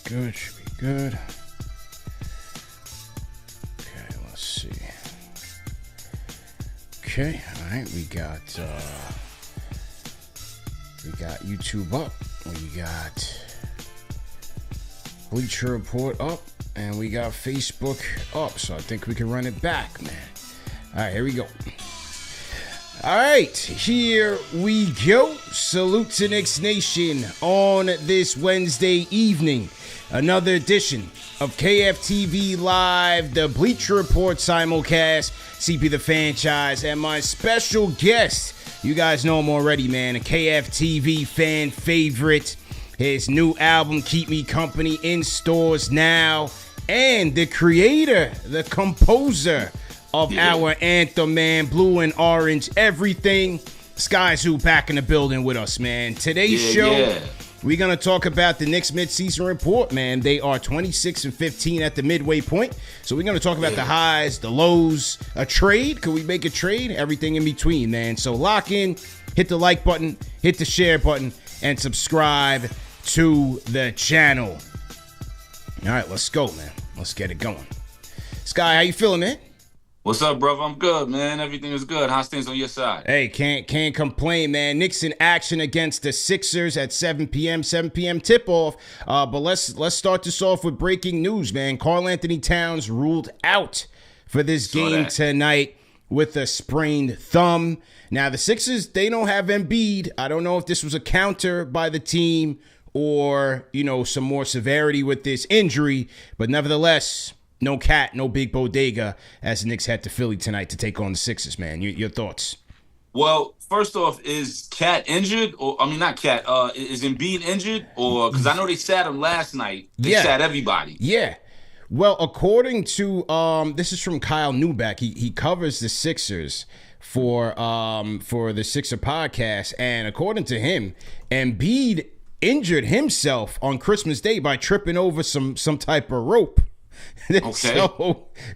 good. Should be good. Okay, let's see. Okay, all right. We got YouTube up. We got Bleacher Report up, and we got Facebook up. So I think we can run it back, man. All right, here we go. All right, here we go. Salute to Knicks Nation on this Wednesday evening. Another edition of KFTV Live, the Bleacher Report simulcast, CP the franchise, and my special guest. You guys know him already, man. A KFTV fan favorite. His new album, Keep Me Company, in stores now. And the creator, the composer of our anthem, man. Blue and orange, everything. Sky's Who back in the building with us, man. Today's show, we're going to talk about the Knicks Midseason Report, man. They are 26-15 at the midway point. So we're going to talk about the highs, the lows, a trade. Could we make a trade? Everything in between, man. So lock in, hit the like button, hit the share button, and subscribe to the channel. All right, let's go, man. Let's get it going. Sky, how you feeling, man? What's up, brother? I'm good, man. Everything is good. How's things on your side? Hey, can't complain, man. Knicks in action against the Sixers at 7 p.m. tip-off. But let's start this off with breaking news, man. Karl-Anthony Towns ruled out for this game tonight with a sprained thumb. Now, the Sixers, they don't have Embiid. I don't know if this was a counter by the team or, some more severity with this injury. But nevertheless, no Cat, no Big Bodega as the Knicks head to Philly tonight to take on the Sixers, man. Your thoughts? Well, first off, is Cat injured? Not Cat. Is Embiid injured? Or because I know they sat him last night. They sat everybody. Yeah. Well, according to this is from Kyle Newbeck. He covers the Sixers for the Sixer podcast, and according to him, Embiid injured himself on Christmas Day by tripping over some type of rope. Okay.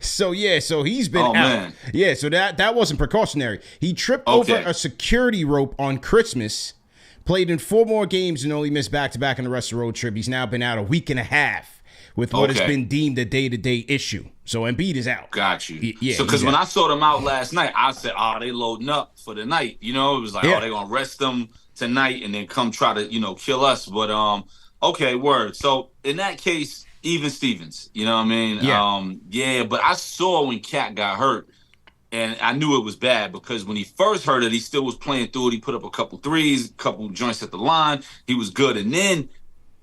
So he's been out. Man. Yeah, so that wasn't precautionary. He tripped over a security rope on Christmas, played in 4 more games and only missed back-to-back in the rest of the road trip. He's now been out a week and a half with what has been deemed a day-to-day issue. So Embiid is out. Got you. Yeah. So because when I saw them out last night, I said, they loading up for the night. It was like, they're going to rest them tonight and then come try to, kill us. But, okay, word. So in that case, even Stevens, you know what I mean? Yeah. But I saw when Cat got hurt, and I knew it was bad because when he first hurt it, he still was playing through it. He put up a couple threes, a couple joints at the line. He was good. And then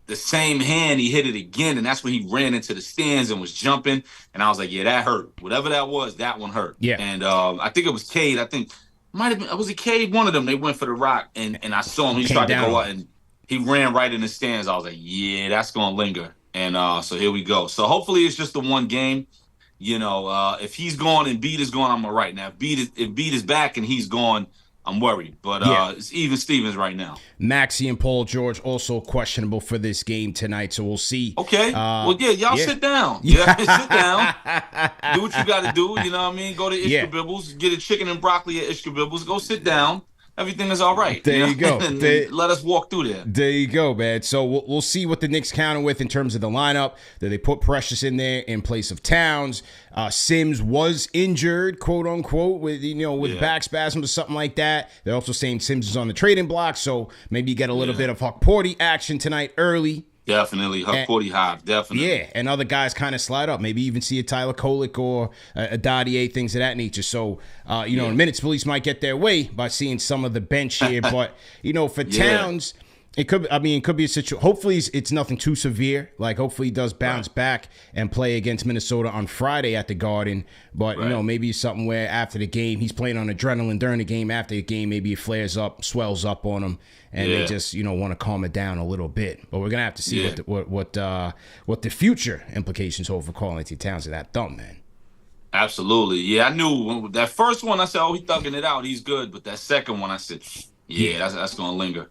the same hand, he hit it again, and that's when he ran into the stands and was jumping. And I was like, that hurt. Whatever that was, that one hurt. Yeah. And I think it was Cade. I think might have been, was it Cade? One of them. They went for the rock, and I saw him. He started to go out, and he ran right in the stands. I was like, that's going to linger. And so here we go. So hopefully it's just the one game. If he's gone and Embiid is gone, I'm all right. Now, if Embiid is back and he's gone, I'm worried. But it's even Stevens right now. Maxey and Paul George also questionable for this game tonight, so we'll see. Okay. Y'all sit down. Yeah, sit down. Do what you got to do. You know what I mean? Go to Ishka Bibbles. Get a chicken and broccoli at Ishka Bibbles. Go sit down. Everything is all right. There you go. and let us walk through there. There you go, man. So we'll see what the Knicks counter with in terms of the lineup. That they put Precious in there in place of Towns. Sims was injured, quote unquote, with back spasms or something like that. They're also saying Sims is on the trading block, so maybe you get a little bit of Huck Porty action tonight early. Definitely. Huck Porty Hive, definitely. Yeah, and other guys kind of slide up. Maybe even see a Tyler Kolek or a Dadier, things of that nature. So, minutes police might get their way by seeing some of the bench here. But, for Towns, it could be a situation. Hopefully it's nothing too severe. Like, hopefully he does bounce back and play against Minnesota on Friday at the Garden. But, maybe it's something where after the game, he's playing on adrenaline during the game. After the game, maybe it flares up, swells up on him. And they just, want to calm it down a little bit. But we're going to have to see what the future implications hold for Karl-Anthony Towns of that thumb, man. Absolutely. Yeah, I knew that first one, I said, he's thugging it out. He's good. But that second one, I said, that's going to linger.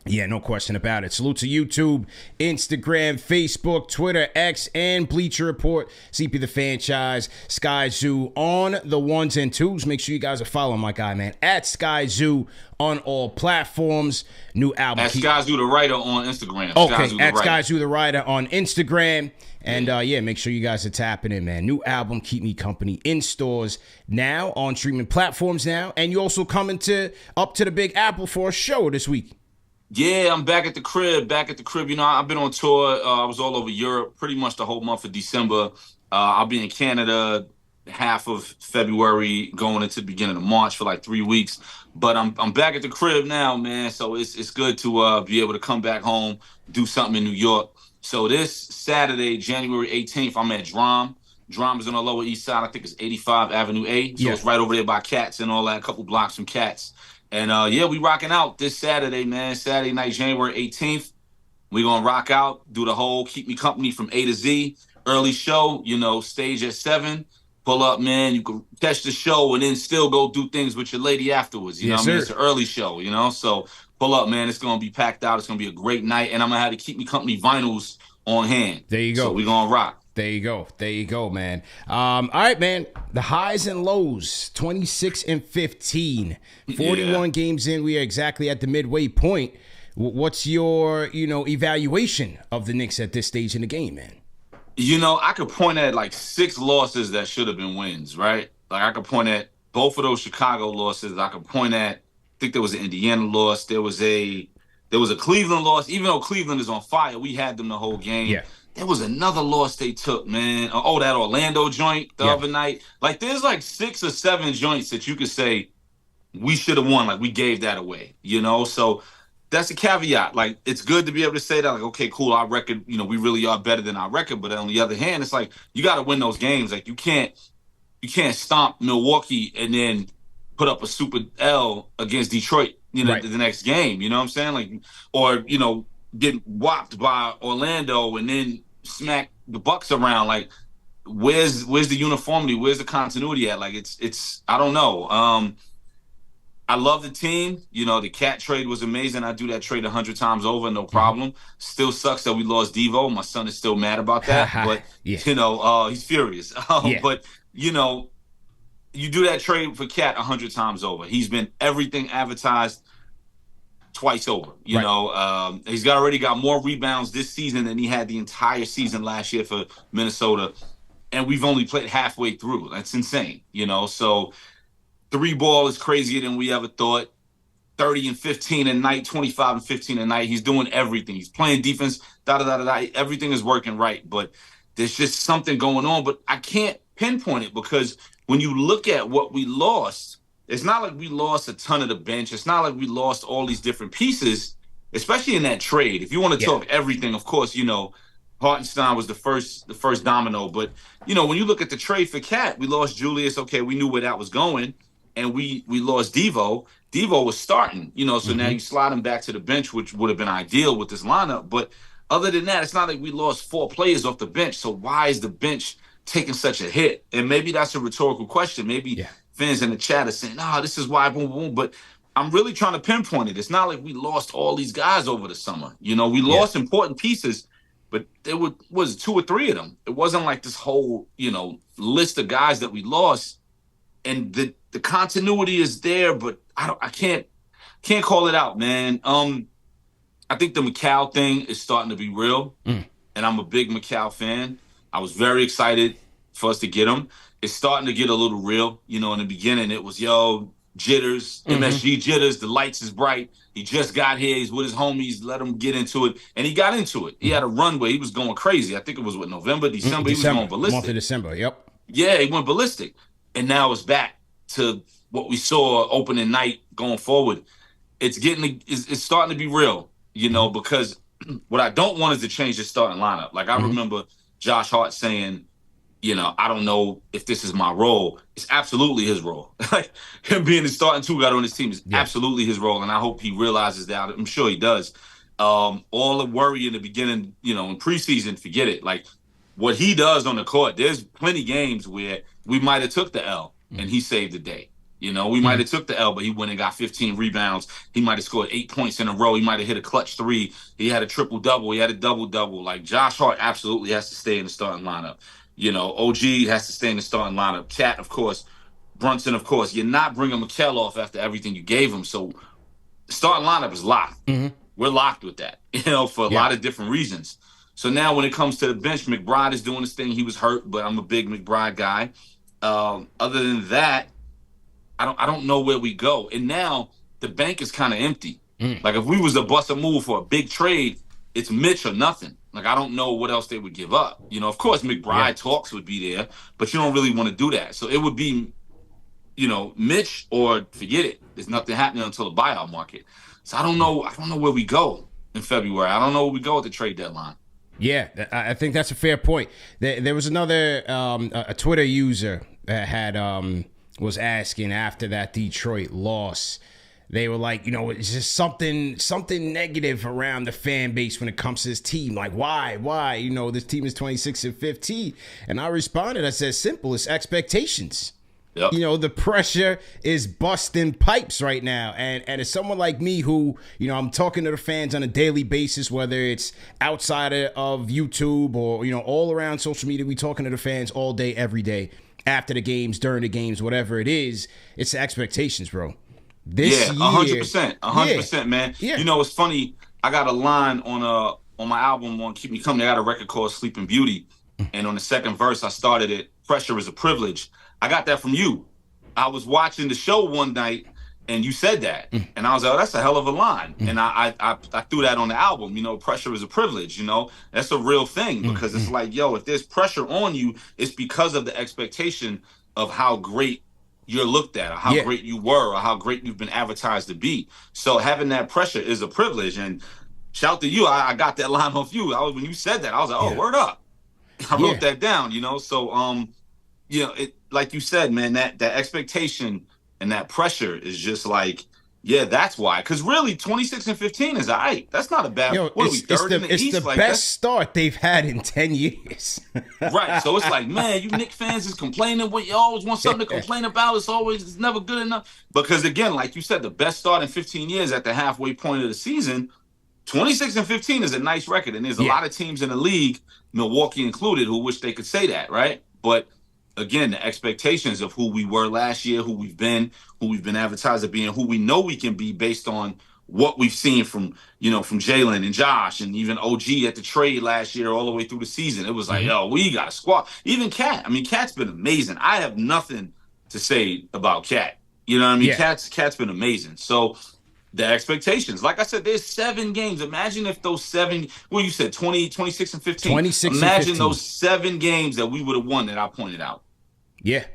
Yeah, no question about it. Salute to YouTube, Instagram, Facebook, Twitter, X, and Bleacher Report. CP the Franchise, Sky Zoo on the ones and twos. Make sure you guys are following my guy, man, at Sky Zoo on all platforms. New album. At Sky Zoo the Writer on Instagram. Okay, at Sky Zoo the Writer on Instagram. And yeah, make sure you guys are tapping in, man. New album, Keep Me Company, in stores now, on streaming platforms now. And you also coming up to the Big Apple for a show this week. Yeah, I'm back at the crib. You know, I've been on tour. I was all over Europe pretty much the whole month of December. I'll be in Canada half of February, going into the beginning of March for like 3 weeks. But I'm back at the crib now, man. So it's good to be able to come back home, do something in New York. So this Saturday, January 18th, I'm at Drum. Drum is on the Lower East Side. I think it's 85 Avenue A. So it's right over there by Cats and all that, a couple blocks from Cats. And yeah, we rocking out this Saturday, man. Saturday night, January 18th. We gonna rock out, do the whole Keep Me Company from A to Z. Early show, you know, stage at 7. Pull up, man. You can catch the show and then still go do things with your lady afterwards. You know what I mean? It's an early show, you know? So pull up, man. It's gonna be packed out. It's gonna be a great night. And I'm gonna have the Keep Me Company vinyls on hand. There you go. So we gonna rock. There you go, man. All right, man. The highs and lows, 26 and 15. 41 games in. We are exactly at the midway point. What's your, evaluation of the Knicks at this stage in the game, man? You know, I could point at like 6 losses that should have been wins, right? Like I could point at both of those Chicago losses. I could point at, I think there was an Indiana loss. There was a Cleveland loss. Even though Cleveland is on fire, we had them the whole game. Yeah. There was another loss they took, man. Oh, that Orlando joint the other night. Like, there's like 6 or 7 joints that you could say we should have won. Like, we gave that away, you know? So that's a caveat. Like, it's good to be able to say that, like, okay, cool, our record, we really are better than our record. But on the other hand, it's like, you got to win those games. Like, you can't stomp Milwaukee and then put up a super L against Detroit, the next game. You know what I'm saying? Like, or, get whopped by Orlando and then smack the Bucks around. Like, where's the uniformity? Where's the continuity at? Like, it's I don't know. I love the team. The Cat trade was amazing. I do that trade 100 times over, no problem. Still sucks that we lost Devo. My son is still mad about that, but he's furious. But you do that trade for Cat 100 times over. He's been everything advertised twice over. He's already got more rebounds this season than he had the entire season last year for Minnesota, and we've only played halfway through. That's insane. So 3 ball is crazier than we ever thought. 30 and 15 a night, 25 and 15 a night. He's doing everything. He's playing defense. Everything is working right, but there's just something going on. But I can't pinpoint it because when you look at what we lost, it's not like we lost a ton of the bench. It's not like we lost all these different pieces, especially in that trade. If you want to talk everything, of course, Hartenstein was the first domino. But, when you look at the trade for Cat, we lost Julius. Okay, we knew where that was going. And we lost Devo. Devo was starting, so now you slide him back to the bench, which would have been ideal with this lineup. But other than that, it's not like we lost 4 players off the bench. So why is the bench taking such a hit? And maybe that's a rhetorical question. Maybe fans in the chat are saying, this is why, boom, boom. But I'm really trying to pinpoint it. It's not like we lost all these guys over the summer. We lost important pieces, but there was 2 or 3 of them. It wasn't like this whole, list of guys that we lost. And the continuity is there, but I can't call it out, man. I think the McCall thing is starting to be real, and I'm a big McCall fan. I was very excited for us to get him. It's starting to get a little real. In the beginning, it was, jitters, MSG jitters, the lights is bright. He just got here. He's with his homies. Let him get into it. And he got into it. He had a runway. He was going crazy. I think it was, November, December. He was going ballistic. Month of December, yep. Yeah, he went ballistic. And now it's back to what we saw opening night going forward. It's starting to be real, because what I don't want is to change the starting lineup. Like, I remember Josh Hart saying, I don't know if this is my role. It's absolutely his role. Like, him being the starting 2 guy on his team is absolutely his role, and I hope he realizes that. I'm sure he does. All the worry in the beginning, in preseason, forget it. Like, what he does on the court, there's plenty games where we might have took the L and he saved the day. You know, we might have took the L, but he went and got 15 rebounds. He might have scored 8 points in a row. He might have hit a clutch 3. He had a triple-double. He had a double-double. Like, Josh Hart absolutely has to stay in the starting lineup. You know, OG has to stay in the starting lineup. Cat, of course. Brunson, of course. You're not bringing Mikal off after everything you gave him. So the starting lineup is locked. We're locked with that, you know, for a lot of different reasons. So now when it comes to the bench, McBride is doing his thing. He was hurt, but I'm a big McBride guy. Other than that, I don't know where we go. And now the bank is kind of empty. Like, if we was to bust a move for a big trade, it's Mitch or nothing. Like, I don't know what else they would give up. You know, of course, McBride talks would be there, but you don't really want to do that. So it would be, you know, Mitch or forget it. There's nothing happening until the buyout market. So I don't know where we go in February. I don't know where we go at the trade deadline. Yeah, I think that's a fair point. There was another a Twitter user that had was asking after that Detroit loss. They were like, you know, it's just something negative around the fan base when it comes to this team. Like, why? You know, this team is 26-15. And I responded, I said, simple, it's expectations. Yep. You know, the pressure is busting pipes right now. And as someone like me who, you know, I'm talking to the fans on a daily basis, whether it's outside of YouTube or, you know, all around social media, we talking to the fans all day, every day, after the games, during the games, whatever it is, it's the expectations, bro. This year, 100%, man. Yeah. You know, it's funny. I got a line on my album on Keep Me Coming. I got a record called Sleeping Beauty. And on the second verse, I started it, pressure is a privilege. I got that from you. I was watching the show one night, and you said that. And I was like, oh, that's a hell of a line. And I threw that on the album. You know, pressure is a privilege, you know. That's a real thing because it's like, yo, if there's pressure on you, it's because of the expectation of how great you're looked at or how great you were or how great you've been advertised to be. So having that pressure is a privilege. And shout to you. I got that line off you. When you said that, I was like, oh, word up. I wrote that down, you know. So, you know, it, like you said, man, that expectation and that pressure is just like, yeah, that's why. Because really, 26-15 is all right. That's not a bad. Yo, what are we, third in the East? It's the like, best start they've had in 10 years. Right. So it's like, man, you Knicks fans is complaining. What you always want something to complain about. It's never good enough. Because again, like you said, the best start in 15 years at the halfway point of the season. 26-15 is a nice record, and there's a lot of teams in the league, Milwaukee included, who wish they could say that, right? But again, the expectations of who we were last year, who we've been advertised as being, who we know we can be based on what we've seen from, you know, from Jalen and Josh and even OG at the trade last year all the way through the season. It was like, yo, we got a squad. Even Cat. I mean, Cat's been amazing. I have nothing to say about Cat. You know what I mean? Cat's been amazing. So the expectations, like I said, there's 7 games. Imagine if those 7, well, you said 26 and 15. 26 Imagine and 15. those 7 games that we would have won that I pointed out. Yeah.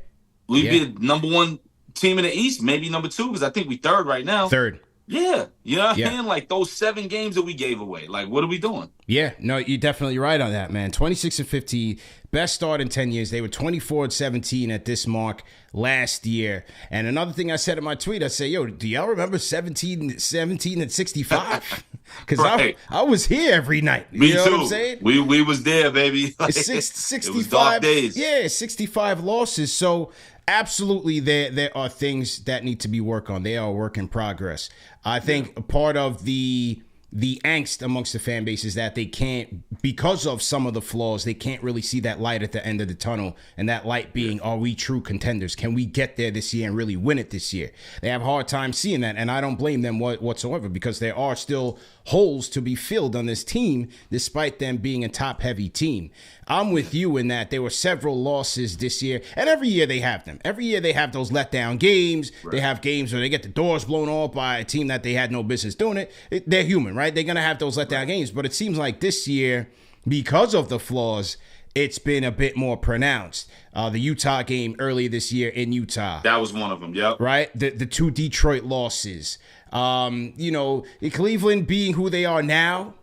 We'd be the number 1 team in the East, maybe number 2, because I think we third right now. Third. Yeah. You know what I'm saying? Like those 7 games that we gave away. Like, what are we doing? Yeah. No, you're definitely right on that, man. 26-15, best start in 10 years. They were 24-17 at this mark last year. And another thing I said in my tweet, I said, yo, do y'all remember 17-65? Because I was here every night. You know what I'm saying? We was there, baby. Like, 65 it was dark days. Yeah, 65 losses. So absolutely there are things that need to be worked on. They are a work in progress. I think a part of the angst amongst the fan base is that they can't, because of some of the flaws, they can't really see that light at the end of the tunnel. And that light being, are we true contenders? Can we get there this year and really win it this year? They have a hard time seeing that. And I don't blame them whatsoever, because there are still holes to be filled on this team, despite them being a top-heavy team. I'm with you in that there were several losses this year, and every year they have them. Every year they have those letdown games. Right. They have games where they get the doors blown off by a team that they had no business doing it. They're human, right? They're going to have those letdown games, but it seems like this year, because of the flaws, it's been a bit more pronounced. The Utah game earlier this year in Utah. That was one of them, yep. Right? The 2 Detroit losses. You know, Cleveland being who they are now,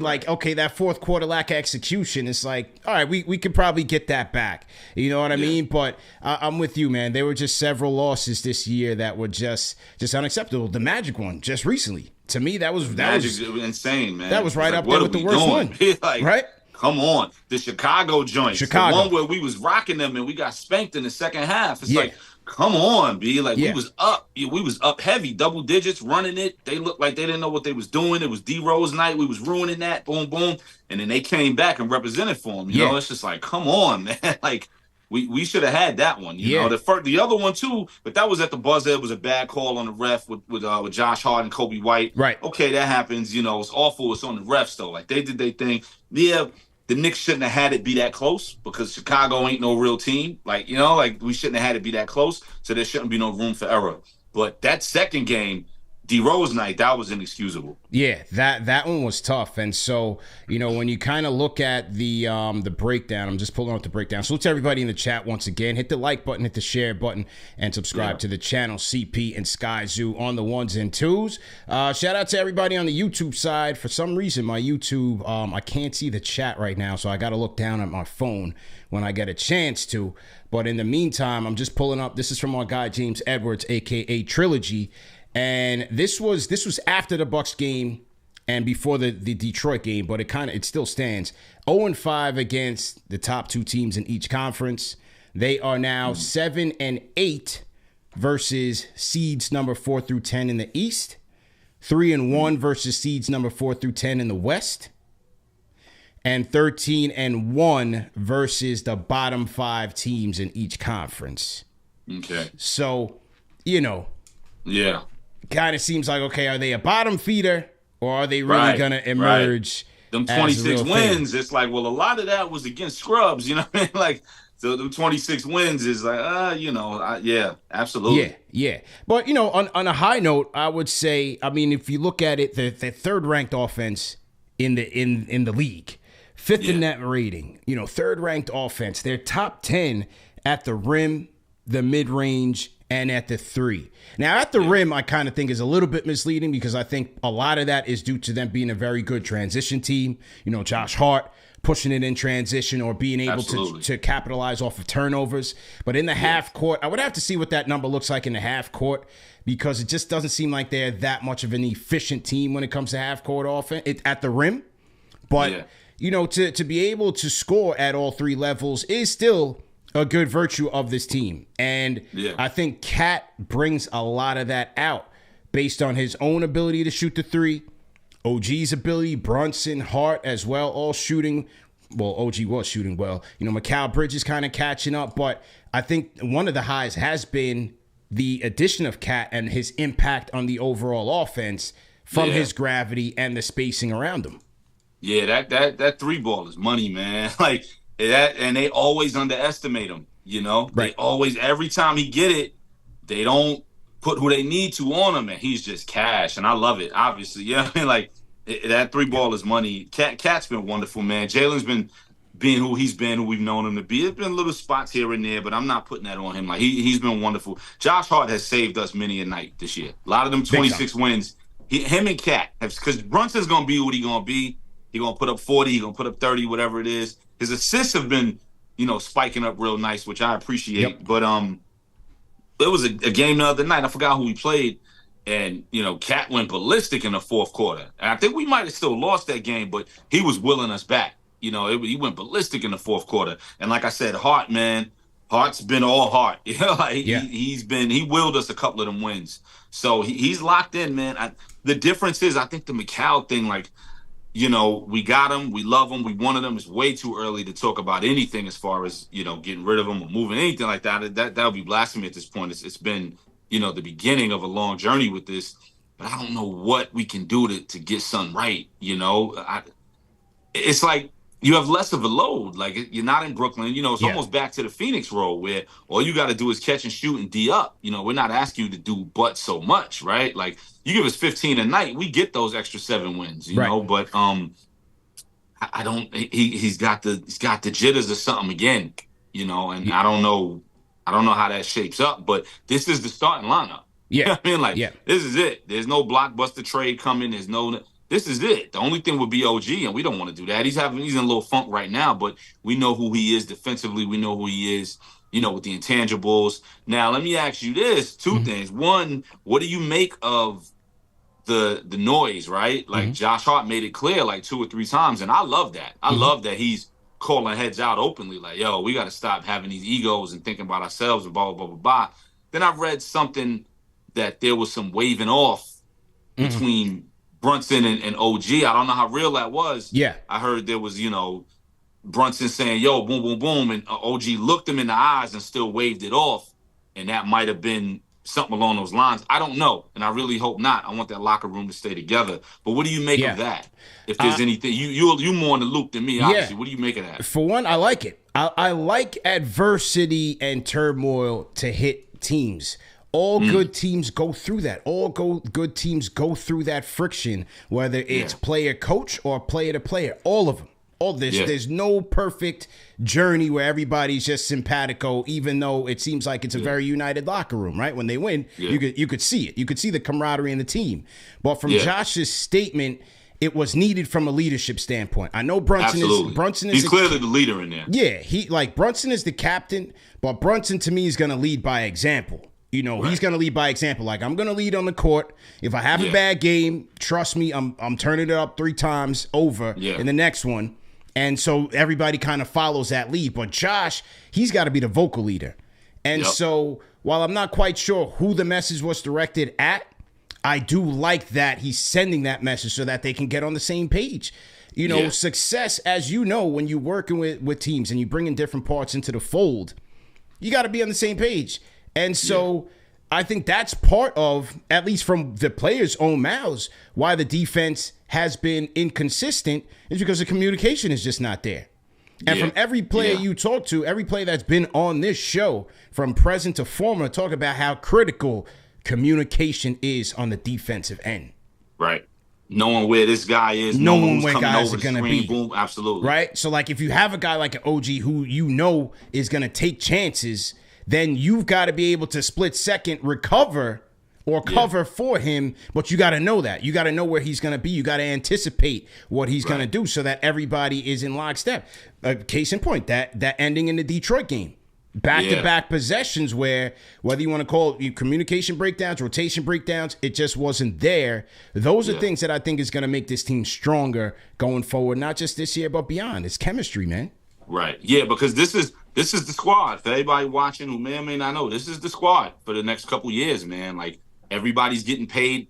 like, okay, that fourth quarter lack of execution, it's like, all right, we could probably get that back. You know what I mean? But I'm with you, man. There were just several losses this year that were just unacceptable. The Magic one just recently. To me, that was insane, man. That was right up there with the worst one. Like, right? Come on. The Chicago joint. The one where we was rocking them and we got spanked in the second half. It's like, Come on, B. Like Yeah. we was up heavy, double digits, running it. They looked like they didn't know what they was doing. It was D Rose night. We was ruining that. Boom, boom. And then they came back and represented for him. You Yeah. know, it's just like, come on, man. Like we should have had that one. You know, Yeah. the other one too, but that was at the buzzer. It was a bad call on the ref with Josh Hart and Kobe White. Right. Okay, that happens. You know, it's awful. It's on the refs though. Like they did their thing. Yeah, the Knicks shouldn't have had it be that close because Chicago ain't no real team. Like, you know, like we shouldn't have had it be that close. So there shouldn't be no room for error. But that second game, D Rose night, that was inexcusable. Yeah, that one was tough. And so, you know, when you kind of look at the breakdown, I'm just pulling up the breakdown. So to everybody in the chat once again, hit the like button, hit the share button, and subscribe to the channel. CP and Sky Zoo on the ones and twos. Shout out to everybody on the YouTube side. For some reason, my YouTube, I can't see the chat right now, so I got to look down at my phone when I get a chance to. But in the meantime, I'm just pulling up. This is from our guy James Edwards, aka Trilogy. And this was after the Bucks game and before the Detroit game, but it still stands. 0-5 against the top two teams in each conference. They are now 7-8 versus seeds number 4 through 10 in the East. 3-1 versus seeds number 4 through 10 in the West. And 13-1 versus the bottom 5 teams in each conference. Okay. So, you know. Yeah. Kind of seems like, okay, are they a bottom feeder or are they really going to emerge? Them 26 wins, it's like, well, a lot of that was against scrubs, you know what I mean? Like, so the 26 wins is like, you know, yeah, absolutely. Yeah. But, you know, on a high note, I would say, I mean, if you look at it, the third ranked offense in the league, fifth in net rating, you know, third ranked offense, they're top 10 at the rim, the mid range, and at the 3. Now, at the rim, I kind of think is a little bit misleading because I think a lot of that is due to them being a very good transition team. You know, Josh Hart pushing it in transition or being able to capitalize off of turnovers. But in the half court, I would have to see what that number looks like in the half court because it just doesn't seem like they're that much of an efficient team when it comes to half court offense at the rim. But, you know, to be able to score at all 3 levels is still a good virtue of this team. And I think Cat brings a lot of that out based on his own ability to shoot the 3, OG's ability, Brunson, Hart as well, all shooting. Well, OG was shooting well. You know, Mikal Bridges kind of catching up, but I think one of the highs has been the addition of Cat and his impact on the overall offense from his gravity and the spacing around him. Yeah, that 3 ball is money, man. Like, that, and they always underestimate him, you know? They always, every time he get it, they don't put who they need to on him, and he's just cash, and I love it, obviously. Yeah, I mean, like, that 3 ball is money. Cat's been wonderful, man. Jalen's been being who he's been, who we've known him to be. There's been little spots here and there, but I'm not putting that on him. Like, he's been wonderful. Josh Hart has saved us many a night this year. A lot of them 26 wins, him and Cat, because Brunson's going to be what he's going to be. He's going to put up 40, he's going to put up 30, whatever it is. His assists have been, you know, spiking up real nice, which I appreciate. But there was a game the other night. I forgot who we played, and you know, Cat went ballistic in the 4th quarter. And I think we might have still lost that game, but he was willing us back. You know, he went ballistic in the 4th quarter. And like I said, Hart, man, Hart's been all Hart. You know, like he willed us a couple of them wins. So he's locked in, man. The difference is, I think the Mikal thing, like, you know, we got him, we love him, we wanted him. It's way too early to talk about anything as far as, you know, getting rid of him or moving, anything like that. That would be blasphemy at this point. It's been, you know, the beginning of a long journey with this, but I don't know what we can do to get something right, you know. It's like you have less of a load. Like, you're not in Brooklyn. You know, it's almost back to the Phoenix role where all you got to do is catch and shoot and D up. You know, we're not asking you to do but so much, right? Like, you give us 15 a night, we get those extra 7 wins, you know. But I don't. He's got the jitters or something again, you know. And I don't know how that shapes up. But this is the starting lineup. You know what I mean, like, this is it. There's no blockbuster trade coming. There's no. This is it. The only thing would be OG, and we don't want to do that. He's in a little funk right now, but we know who he is defensively. We know who he is, you know, with the intangibles. Now, let me ask you this: 2 things. One, what do you make of the noise, right? Like, Josh Hart made it clear like 2 or 3 times, and I love that. I love that he's calling heads out openly, like, yo, we got to stop having these egos and thinking about ourselves and blah, blah, blah, blah, blah. then I read something that there was some waving off between Brunson and OG. I don't know how real that was. Yeah. I heard there was, Brunson saying, yo, boom, boom, boom. And OG looked him in the eyes and still waved it off. And that might have been something along those lines. I don't know. And I really hope not. I want that locker room to stay together. But what do you make of that? If there's anything, you more in the loop than me, obviously. What do you make of that? For one, I like it. I like adversity and turmoil to hit teams. All good teams go through that. All good teams go through that friction, whether it's player-coach or player-to-player. All of them. There's no perfect journey where everybody's just simpatico, even though it seems like it's a very united locker room, right? When they win, you could see it. You could see the camaraderie in the team. But from Josh's statement, it was needed from a leadership standpoint. I know Brunson is he's clearly the leader in there. Yeah, Brunson is the captain, but Brunson to me is going to lead by example. He's going to lead by example. Like, I'm going to lead on the court. If I have a bad game, trust me, I'm turning it up 3 times over in the next one. And so everybody kind of follows that lead. But Josh, he's got to be the vocal leader. And so while I'm not quite sure who the message was directed at, I do like that he's sending that message so that they can get on the same page. Success, as you know, when you're working with teams and you bring in different parts into the fold, you got to be on the same page. And so I think that's part of, at least from the players' own mouths, why the defense has been inconsistent is because the communication is just not there. And from every player you talk to, every player that's been on this show, from present to former, talk about how critical communication is on the defensive end. Right. Knowing where this guy is, knowing where guys are going to be. Boom, absolutely. Right? So, like, if you have a guy like an OG who you know is going to take chances, then you've got to be able to split second recover or cover for him, but you got to know that. You got to know where he's going to be. You got to anticipate what he's going to do so that everybody is in lockstep. Case in point, that ending in the Detroit game. Back-to-back possessions where, whether you want to call it communication breakdowns, rotation breakdowns, it just wasn't there. Those are things that I think is going to make this team stronger going forward, not just this year, but beyond. It's chemistry, man. Right. Yeah, because this is the squad. For everybody watching who may or may not know, this is the squad for the next couple years, man. Like, everybody's getting paid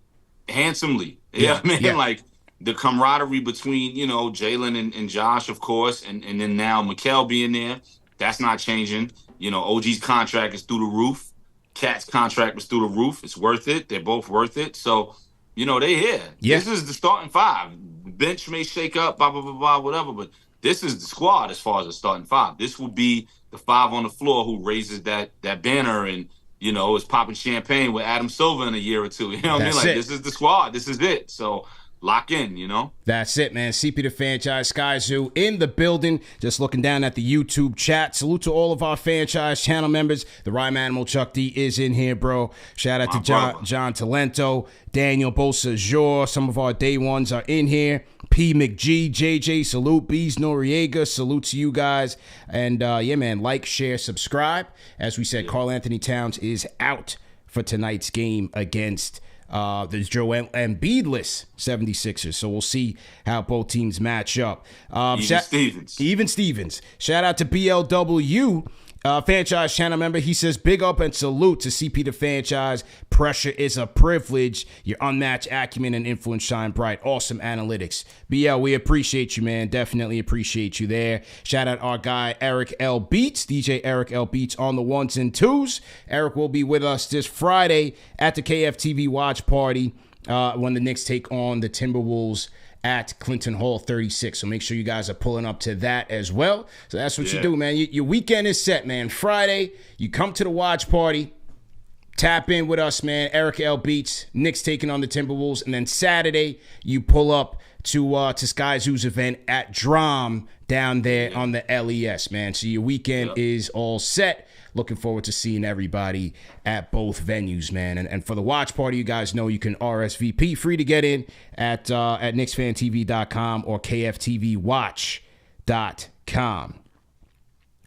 handsomely. Like, the camaraderie between, Jalen and Josh, of course, and then now Mikal being there, that's not changing. OG's contract is through the roof. Cat's contract was through the roof. It's worth it. They're both worth it. So, they here. Yeah. This is the starting 5. Bench may shake up, blah, blah, blah, blah, whatever, but this is the squad as far as the starting 5. This will be the 5 on the floor who raises that banner and, is popping champagne with Adam Silver in a year or 2. You know what I mean? Like, this is the squad. This is it. So, lock in, That's it, man. CP the Franchise, Sky Zoo in the building. Just looking down at the YouTube chat. Salute to all of our franchise channel members. The Rhyme Animal Chuck D is in here, bro. Shout out to John Talento, Daniel Bosa-Jor. Some of our day ones are in here. P. McG, JJ, salute. Bees Noriega, salute to you guys. And, man, like, share, subscribe. As we said, Karl Anthony Towns is out for tonight's game against the Joel Embiid-less 76ers. So we'll see how both teams match up. Even Stevens. Shout out to BLW, franchise channel member. He says, big up and salute to CP the Franchise. Pressure is a privilege. Your unmatched acumen and influence shine bright. Awesome analytics. BL, we appreciate you, man. Definitely appreciate you there. Shout out our guy, Eric L. Beats, DJ Eric L. Beats on the 1s and 2s. Eric will be with us this Friday at the KFTV watch party when the Knicks take on the Timberwolves at Clinton Hall 36. So make sure you guys are pulling up to that as well. So that's what you do, man. Your weekend is set, man. Friday, you come to the watch party, tap in with us, man. Eric L. Beats, Knicks taking on the Timberwolves. And then Saturday, you pull up to Sky Zoo's event at Drum down there on the LES, man. So your weekend is all set. Looking forward to seeing everybody at both venues, man. And for the watch party, you guys know you can RSVP, free to get in at KnicksFanTV.com or KFTVWatch.com.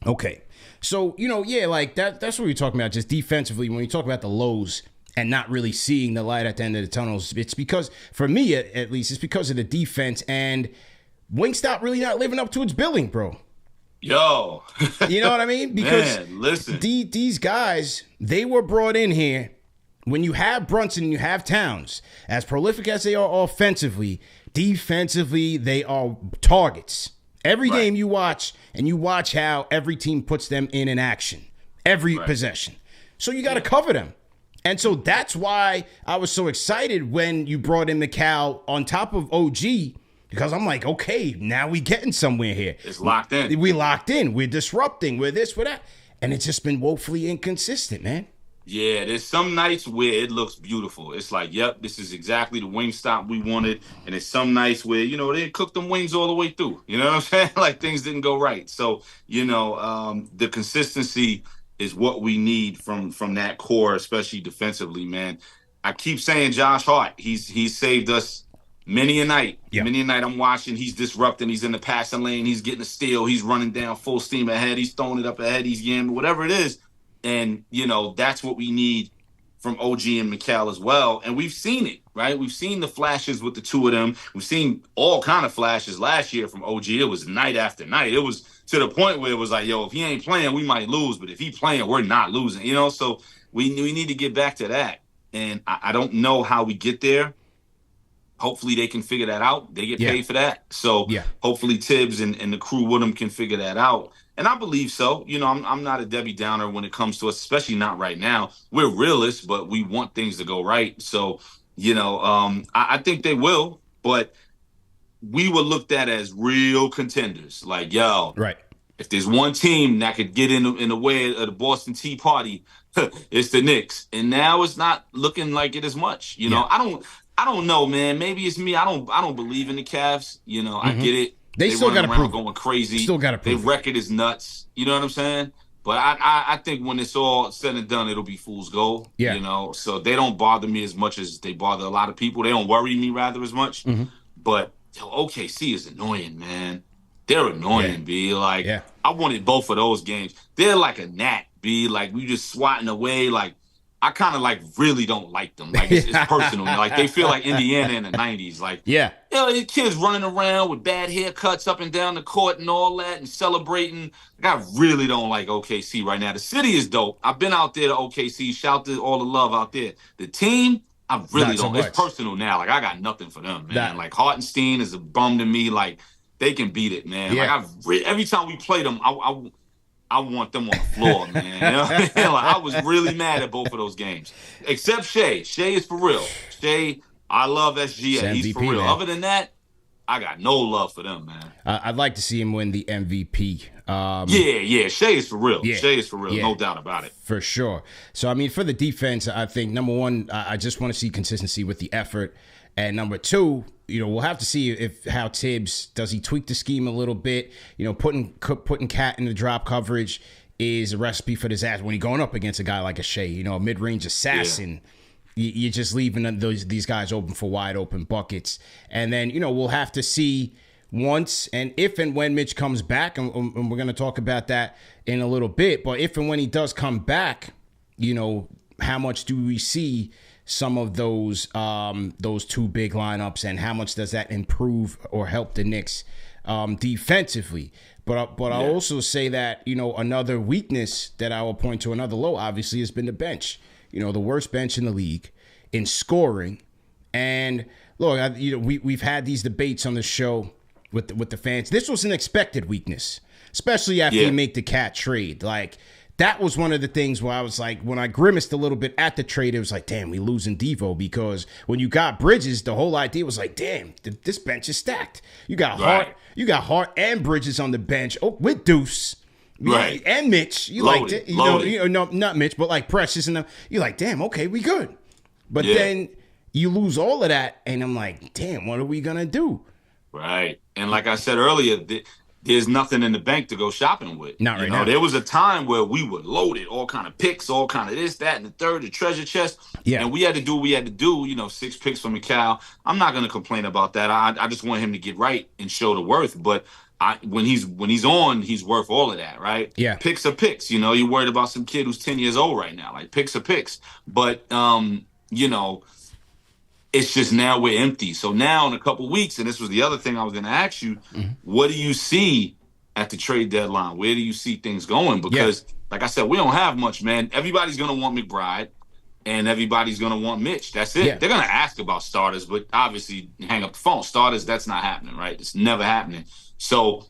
Okay. So, like that's what we're talking about, just defensively. When you talk about the lows and not really seeing the light at the end of the tunnels, it's because, for me at least, it's because of the defense and Wingstop really not living up to its billing, bro. Yo. You know what I mean? Because Man, listen. these guys, they were brought in here. When you have Brunson and you have Towns, as prolific as they are offensively, defensively, they are targets. Every game you watch, and you watch how every team puts them in action. Every possession. So you got to cover them. And so that's why I was so excited when you brought in McCall on top of OG, because I'm like, okay, now we getting somewhere here. It's locked in. We locked in. We're disrupting. We're this, we're that. And it's just been woefully inconsistent, man. Yeah, there's some nights where it looks beautiful. It's like, yep, this is exactly the wing stop we wanted. And there's some nights where, they didn't cook them wings all the way through. You know what I'm saying? Like, things didn't go right. So, the consistency is what we need from that core, especially defensively, man. I keep saying Josh Hart. He's saved us many a night. Yep. Many a night I'm watching. He's disrupting. He's in the passing lane. He's getting a steal. He's running down full steam ahead. He's throwing it up ahead. He's yamming, whatever it is. And, that's what we need from OG and McCall as well. And we've seen it, right? We've seen the flashes with the two of them. We've seen all kind of flashes last year from OG. It was night after night. It was to the point where it was like, yo, if he ain't playing, we might lose. But if he playing, we're not losing, So we need to get back to that. And I don't know how we get there. Hopefully they can figure that out. They get paid for that. So hopefully Tibbs and the crew with them can figure that out. And I believe so. I'm not a Debbie Downer when it comes to us, especially not right now. We're realists, but we want things to go right. So, I think they will, but we were looked at as real contenders. Like, yo, right. If there's one team that could get in the way of the Boston Tea Party, it's the Knicks. And now it's not looking like it as much. I don't know, man. Maybe it's me. I don't believe in the Cavs. I get it. They still got to prove going crazy. Still got to prove. Their record is nuts. You know what I'm saying? But I think when it's all said and done, it'll be fool's gold. Yeah. So they don't bother me as much as they bother a lot of people. They don't worry me rather as much. Mm-hmm. But OKC is annoying, man. They're annoying, B. Like, I wanted both of those games. They're like a gnat, B. Like, we just swatting away. Like, I kind of really don't like them. Like, it's personal. Like, they feel like Indiana in the 90s. Like, these kids running around with bad haircuts up and down the court and all that and celebrating. Like, I really don't like OKC right now. The city is dope. I've been out there to OKC. Shout to all the love out there. The team, I really don't. It's personal now. Like, I got nothing for them, man. Like, Hartenstein is a bum to me. Like, they can beat it, man. Yeah. Like, every time we play them, I want them on the floor, man. You know what I mean? Like, I was really mad at both of those games. Except Shea. Shea is for real. Shea, I love SGA. He's for real. Man. Other than that, I got no love for them, man. I'd like to see him win the MVP. Shea is for real. Yeah. Shea is for real. No doubt about it. For sure. So, I mean, for the defense, I think, number one, I just want to see consistency with the effort. And number two, we'll have to see how Tibbs, does he tweak the scheme a little bit? Putting Cat in the drop coverage is a recipe for disaster when you're going up against a guy like a Shea, a mid-range assassin. Yeah. You're just leaving these guys open for wide open buckets. And then, we'll have to see once and if and when Mitch comes back, and we're going to talk about that in a little bit, but if and when he does come back, how much do we see some of those two big lineups, and how much does that improve or help the Knicks defensively? But I'll also say that, another weakness that I will point to, another low, obviously, has been the bench. The worst bench in the league in scoring. And look, we've had these debates on the show with the fans. This was an expected weakness, especially after you make the Cat trade. Like, that was one of the things where I was like, when I grimaced a little bit at the trade, it was like, damn, we losing Devo, because when you got Bridges, the whole idea was like, damn, this bench is stacked. You got Hart and Bridges on the bench. Oh, with Deuce. Right. And Mitch. You liked it. No, not Mitch, but like Precious and them. You're like, damn, okay, we good. But then you lose all of that, and I'm like, damn, what are we going to do? Right. And like I said earlier, there's nothing in the bank to go shopping with. Not right now. There was a time where we were loaded, all kind of picks, all kind of this, that, and the third, the treasure chest. Yeah. And we had to do what we had to do, 6 picks from McCall. I'm not going to complain about that. I just want him to get right and show the worth. But when he's on, he's worth all of that, right? Yeah. Picks are picks. You're worried about some kid who's 10 years old right now. Like, picks are picks. But, it's just now we're empty. So now in a couple weeks, and this was the other thing I was going to ask you, what do you see at the trade deadline? Where do you see things going? Yeah. Because, like I said, we don't have much, man. Everybody's going to want McBride, and everybody's going to want Mitch. That's it. Yeah. They're going to ask about starters, but obviously hang up the phone. Starters, that's not happening, right? It's never happening. So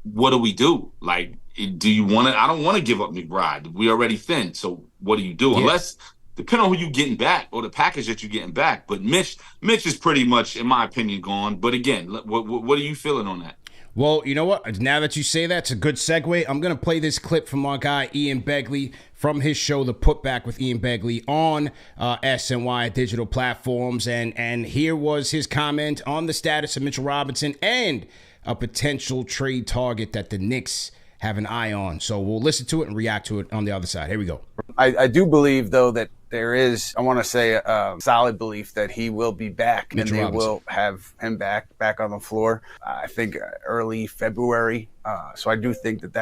what do we do? Like, do you want to? I don't want to give up McBride. We already thin. So what do you do? Yeah. Unless, depending on who you're getting back or the package that you're getting back. But Mitch is pretty much, in my opinion, gone. But again, what are you feeling on that? Well, you know what? Now that you say that, it's a good segue. I'm going to play this clip from our guy, Ian Begley, from his show, The Putback with Ian Begley, on SNY digital platforms. And here was his comment on the status of Mitchell Robinson and a potential trade target that the Knicks have an eye on. So we'll listen to it and react to it on the other side. Here we go. I do believe, though, that there is, I want to say, a solid belief that he will be back, Mitchell and they Robinson will have him back on the floor. I think early February. So I do think that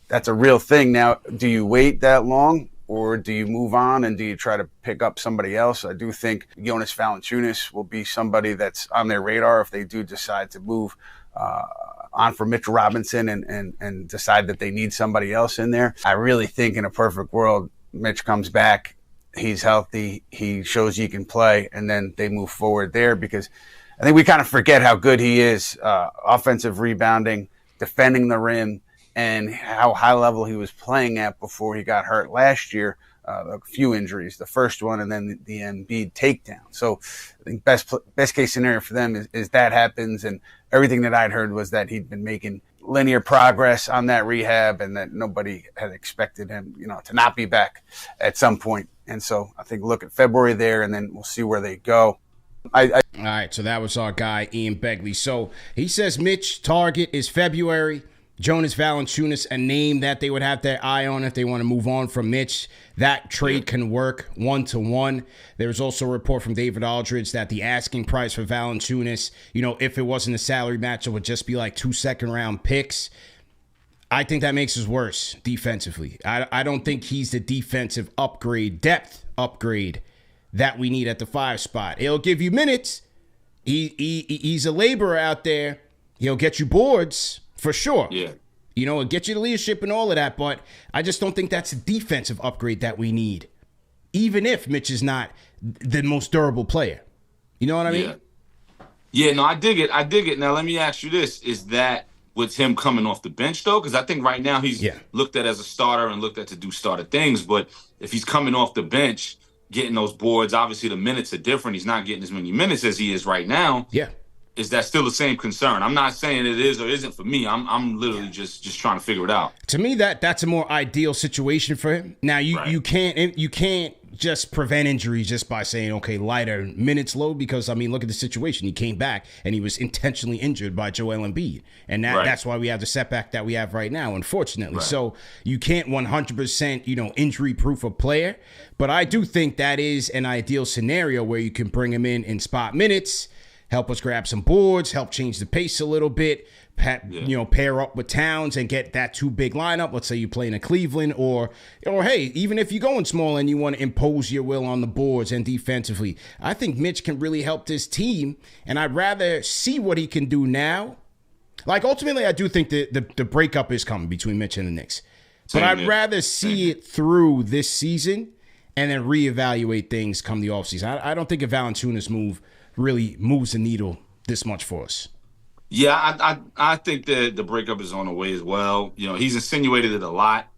that's a real thing. Now, do you wait that long, or do you move on and do you try to pick up somebody else? I do think Jonas Valanciunas will be somebody that's on their radar if they do decide to move on for Mitchell Robinson and decide that they need somebody else in there. I really think in a perfect world, Mitch comes back, he's healthy, he shows he can play, and then they move forward there, because I think we kind of forget how good he is, offensive rebounding, defending the rim, and how high level he was playing at before he got hurt last year. A few injuries, the first one, and then the Embiid takedown. So I think best case scenario for them is that happens, and everything that I'd heard was that he'd been making linear progress on that rehab, and that nobody had expected him, to not be back at some point. And so I think look at February there, and then we'll see where they go. All right, so that was our guy, Ian Begley. So he says Mitch target is February. Jonas Valanciunas, a name that they would have their eye on if they want to move on from Mitch. That trade can work 1-to-1. There's also a report from David Aldridge that the asking price for Valanciunas, if it wasn't a salary match, it would just be like 2 second-round picks. I think that makes us worse defensively. I don't think he's the defensive depth upgrade that we need at the 5 spot. He'll give you minutes. He's a laborer out there. He'll get you boards. For sure. Yeah. It'll get you the leadership and all of that, but I just don't think that's a defensive upgrade that we need, even if Mitch is not the most durable player. You know what I mean? Yeah, no, I dig it. Now, let me ask you this. Is that with him coming off the bench, though? Because I think right now he's looked at as a starter and looked at to do starter things, but if he's coming off the bench, getting those boards, obviously the minutes are different. He's not getting as many minutes as he is right now. Yeah. Is that still the same concern? I'm not saying it is or isn't for me. I'm literally just trying to figure it out. To me, that's a more ideal situation for him. Now you can't just prevent injuries just by saying, okay, lighter minutes load, because look at the situation. He came back and he was intentionally injured by Joel Embiid, and that's why we have the setback that we have right now, unfortunately. So you can't 100% injury proof a player, but I do think that is an ideal scenario where you can bring him in spot minutes. Help us grab some boards, help change the pace a little bit, pair up with Towns and get that 2 big lineup. Let's say you're playing in Cleveland, or hey, even if you're going small and you want to impose your will on the boards and defensively, I think Mitch can really help this team, and I'd rather see what he can do now. Like, ultimately, I do think the breakup is coming between Mitch and the Knicks, but I'd rather see it through this season and then reevaluate things come the offseason. I don't think a Valanciunas move really moves the needle this much for us. Yeah, I think that the breakup is on the way as well. He's insinuated it a lot.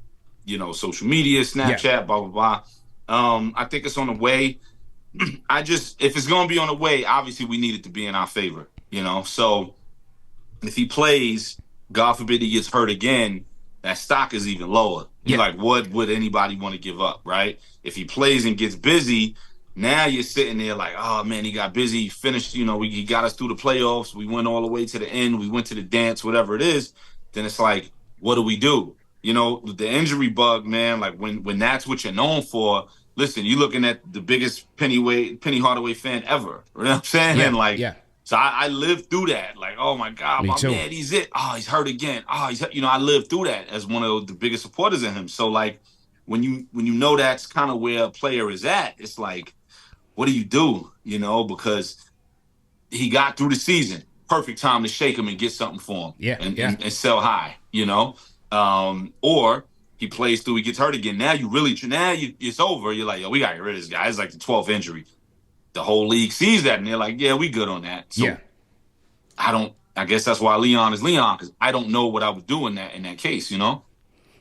Social media, Snapchat, blah, blah, blah. I think it's on the way. If it's going to be on the way, obviously we need it to be in our favor, So if he plays, God forbid he gets hurt again, that stock is even lower. You're like, what would anybody want to give up, right? If he plays and gets busy, now you're sitting there like, oh, man, he got busy. He finished, he got us through the playoffs. We went all the way to the end. We went to the dance, whatever it is. Then it's like, what do we do? The injury bug, man, like when that's what you're known for, listen, you're looking at the biggest Penny Hardaway fan ever. You know what I'm saying? Yeah, so I lived through that. Like, oh, my God, my man, he's it. Oh, he's hurt again. Oh, I lived through that as one of the biggest supporters of him. So, like, when you know that's kind of where a player is at, it's like, what do? Because he got through the season. perfect time to shake him and get something for him. Yeah, and sell high, or he plays through, he gets hurt again. Now it's over. You're like, yo, we got to get rid of this guy. It's like the 12th injury. The whole league sees that, and they're like, yeah, we good on that. So I guess that's why Leon is Leon, because I don't know what I would do in that case,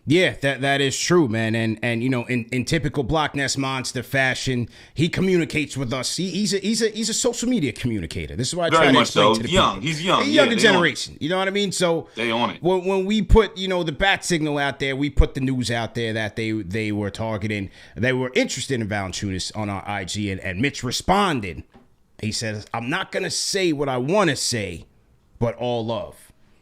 Yeah, that is true, man. And in typical Block Nest Monster fashion, he communicates with us. He's a social media communicator. This is why I try to explain to the people. He's young. He's younger generation. You know what I mean? So they own it. When we put the bat signal out there, we put the news out there that they were targeting. They were interested in Valanciunas on our IG, and Mitch responded. He says, "I'm not gonna say what I want to say, but all love."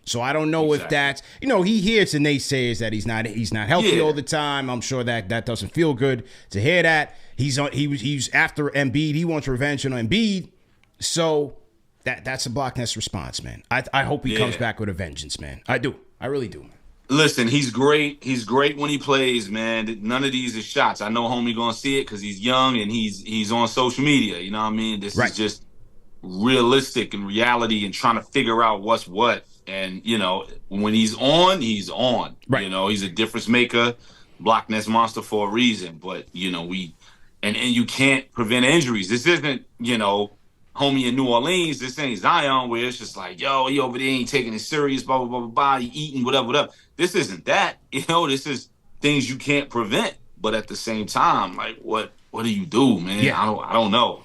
So I don't know if that's, he hears the naysayers that he's not healthy all the time. I'm sure that doesn't feel good to hear that. He's after Embiid. He wants revenge on Embiid. So that's a Block Nest response, man. I hope he comes back with a vengeance, man. I do. I really do, man. Listen, he's great. He's great when he plays, man. None of these are shots. I know homie gonna see it because he's young and he's on social media. You know what I mean? This is just realistic and reality and trying to figure out what's what. And, when he's on, he's on. Right. He's a difference maker, Block Nest Monster for a reason. But, and you can't prevent injuries. This isn't, homie in New Orleans. This ain't Zion where it's just like, yo, he over there ain't taking it serious, blah, blah, blah, blah, blah, he eating, whatever. This isn't that. This is things you can't prevent. But at the same time, like, what do you do, man? Yeah. I don't know,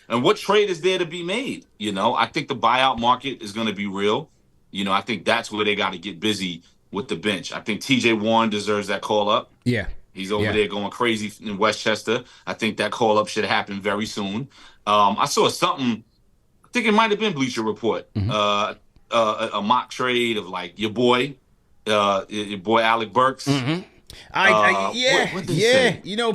and what trade is there to be made? I think the buyout market is going to be real. I think that's where they got to get busy with the bench. I think TJ Warren deserves that call up. Yeah. He's over there going crazy in Westchester. I think that call up should happen very soon. I saw something, I think it might have been Bleacher Report, a mock trade of like your boy Alec Burks. Mm-hmm.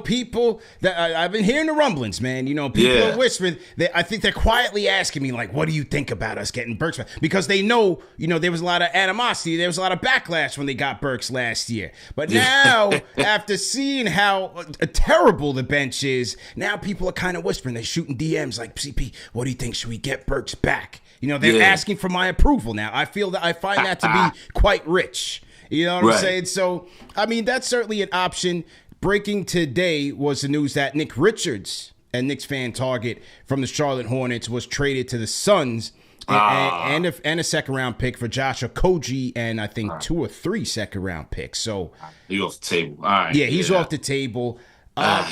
People that I've been hearing the rumblings, man. People are whispering. I think they're quietly asking me, like, what do you think about us getting Burks back? Because they know, there was a lot of animosity. There was a lot of backlash when they got Burks last year. But now, after seeing how terrible the bench is, now people are kind of whispering. They're shooting DMs like, CP, what do you think? Should we get Burks back? They're asking for my approval now. I find that to be quite rich. You know what I'm saying? So, that's certainly an option. Breaking today was the news that Nick Richards, a Knicks fan target from the Charlotte Hornets, was traded to the Suns and a second-round pick for Josh Okogie and I think 2 or 3 second-round picks. So he's off the table. All right. Yeah, he's off the table. I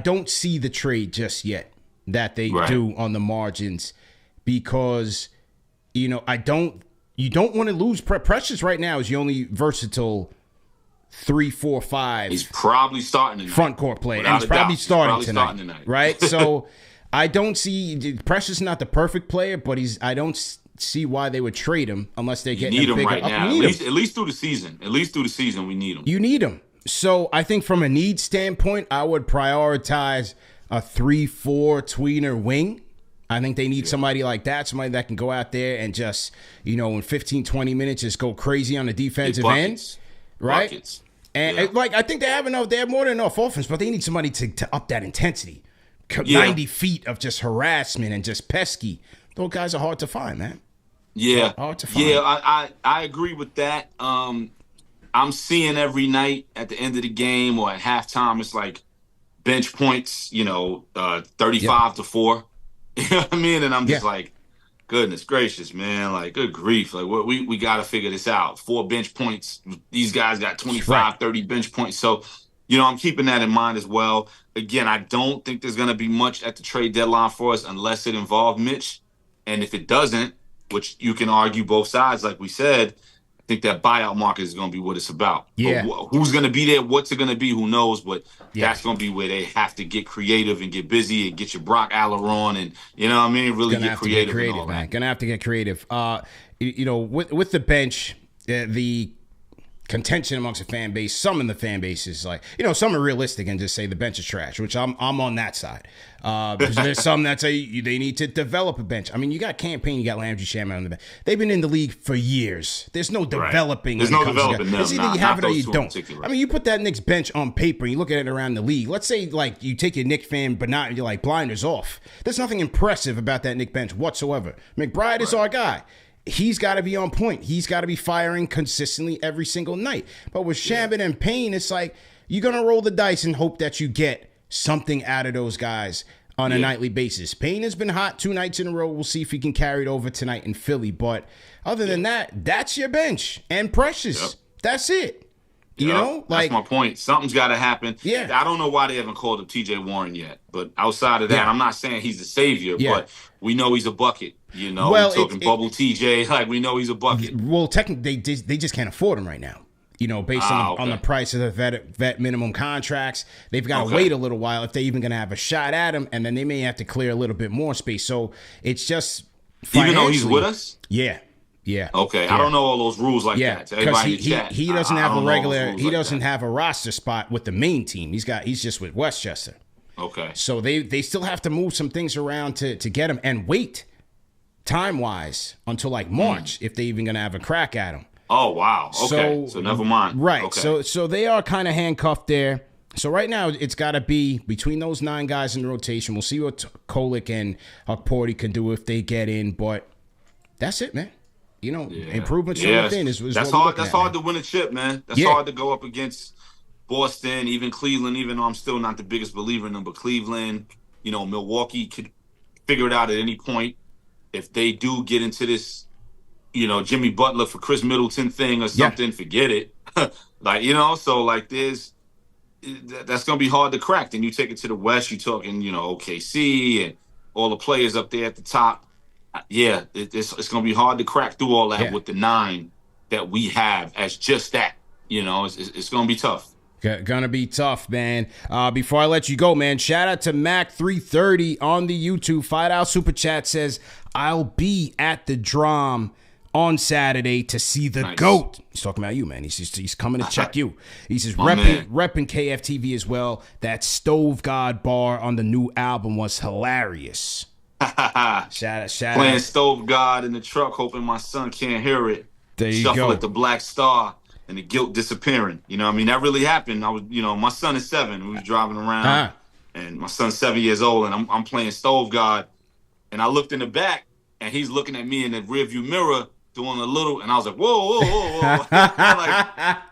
don't see the trade just yet that they do on the margins because, you don't want to lose. Precious right now is the only versatile 3, 4, 5. He's probably starting tonight. Front court player. And he's probably starting tonight. Right? So I don't see Precious not the perfect player, but I don't see why they would trade him unless they get him bigger. Right now. At least through the season. At least through the season, we need him. You need him. So I think from a need standpoint, I would prioritize a 3-4 tweener wing. I think they need somebody like that, somebody that can go out there and just, in 15, 20 minutes, just go crazy on the defensive end. Right? Buckets. And I think they have more than enough offense, but they need somebody to up that intensity. 90 feet of just harassment and just pesky. Those guys are hard to find, man. Yeah. Hard to find. Yeah, I agree with that. I'm seeing every night at the end of the game or at halftime, it's like bench points, 35 to 4. You know what I mean? And I'm just like, goodness gracious, man. Like, good grief. Like, we got to figure this out. 4 bench points. These guys got 25, 30 bench points. So, I'm keeping that in mind as well. Again, I don't think there's going to be much at the trade deadline for us unless it involves Mitch. And if it doesn't, which you can argue both sides, like we said, I think that buyout market is going to be what it's about. Yeah. But who's going to be there? What's it going to be? Who knows? But that's going to be where they have to get creative and get busy and get your Brock Aller on and, really get creative and all that. Going to have to get creative. With the bench, the contention amongst the fan base. Some in the fan base is like, some are realistic and just say the bench is trash, which I'm on that side. There's some that say they need to develop a bench. I mean, you got Campaign, you got Landry Shaman on the bench. They've been in the league for years. There's no developing. There's no developing. It's either you have it or you don't. I mean, you put that Knicks bench on paper and you look at it around the league. Let's say like you take your Knicks fan, but not you're like blinders off. There's nothing impressive about that Knicks bench whatsoever. McBride is our guy. He's got to be on point. He's got to be firing consistently every single night. But with Shaman and Payne, it's like you're going to roll the dice and hope that you get something out of those guys on a nightly basis. Payne has been hot 2 nights in a row. We'll see if he can carry it over tonight in Philly. But other than that, that's your bench. And Precious. Yep. That's it. You know? That's my point. Something's got to happen. Yeah. I don't know why they haven't called up T.J. Warren yet. But outside of that, I'm not saying he's the savior, but we know he's a bucket. Well, we're talking bubble TJ, like we know he's a bucket. Well, technically, they just can't afford him right now. Based on the price of the vet minimum contracts, they've got to wait a little while if they're even going to have a shot at him, and then they may have to clear a little bit more space. So it's just even though he's with us. Yeah. Okay. I don't know all those rules like that. Because he doesn't have a regular. He doesn't have a roster spot with the main team. He's just with Westchester. Okay. So they still have to move some things around to get him and wait time-wise until like March if they're even going to have a crack at him. Oh, wow. Okay. So never mind. Right. Okay. So they are kind of handcuffed there. So right now it's got to be between those 9 guys in the rotation. We'll see what Kolick and Porty can do if they get in, but that's it, man. Improvements from within is that's hard. That's hard to win a chip, man. That's hard to go up against Boston, even Cleveland, even though I'm still not the biggest believer in them, but Cleveland, Milwaukee could figure it out at any point. If they do get into this, Jimmy Butler for Chris Middleton thing or something, forget it. So like that's going to be hard to crack. Then you take it to the West, you're talking, OKC and all the players up there at the top. It's going to be hard to crack through all that with the 9 that we have as just that. It's going to be tough. Gonna be tough, man. Before I let you go, man, shout out to Mac330 on the YouTube. $5 super chat says, I'll be at the Drum on Saturday to see the GOAT. He's talking about you, man. He's coming to check you. He says, repping KFTV as well. That Stove God bar on the new album was hilarious. shout Playing out. Stove God in the truck, hoping my son can't hear it. There you Shuffle go. at the Black Star. And the guilt disappearing. That really happened. I was, my son is 7. We was driving around, and my son's 7 years old, and I'm playing Stove God, and I looked in the back, and he's looking at me in the rearview mirror doing a little, and I was like, whoa.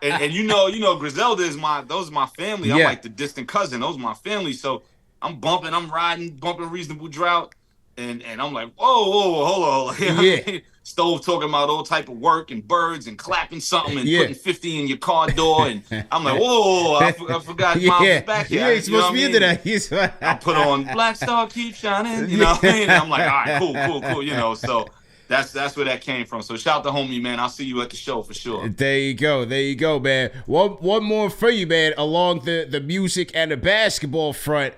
and Griselda is those are my family. I'm like the distant cousin. Those are my family. So I'm bumping, I'm riding, bumping Reasonable Drought, and I'm like, whoa, hold on. Stove talking about all type of work and birds and clapping something and putting 50 in your car door, and I'm like, whoa, I forgot Miles was back here. Yeah, he's supposed to be into that. I put on Black Star Keep Shining, what I mean? I'm like, all right, cool, so that's where that came from. So shout out to homie, man. I'll see you at the show for sure. There you go, man. One more for you, man, along the music and the basketball front.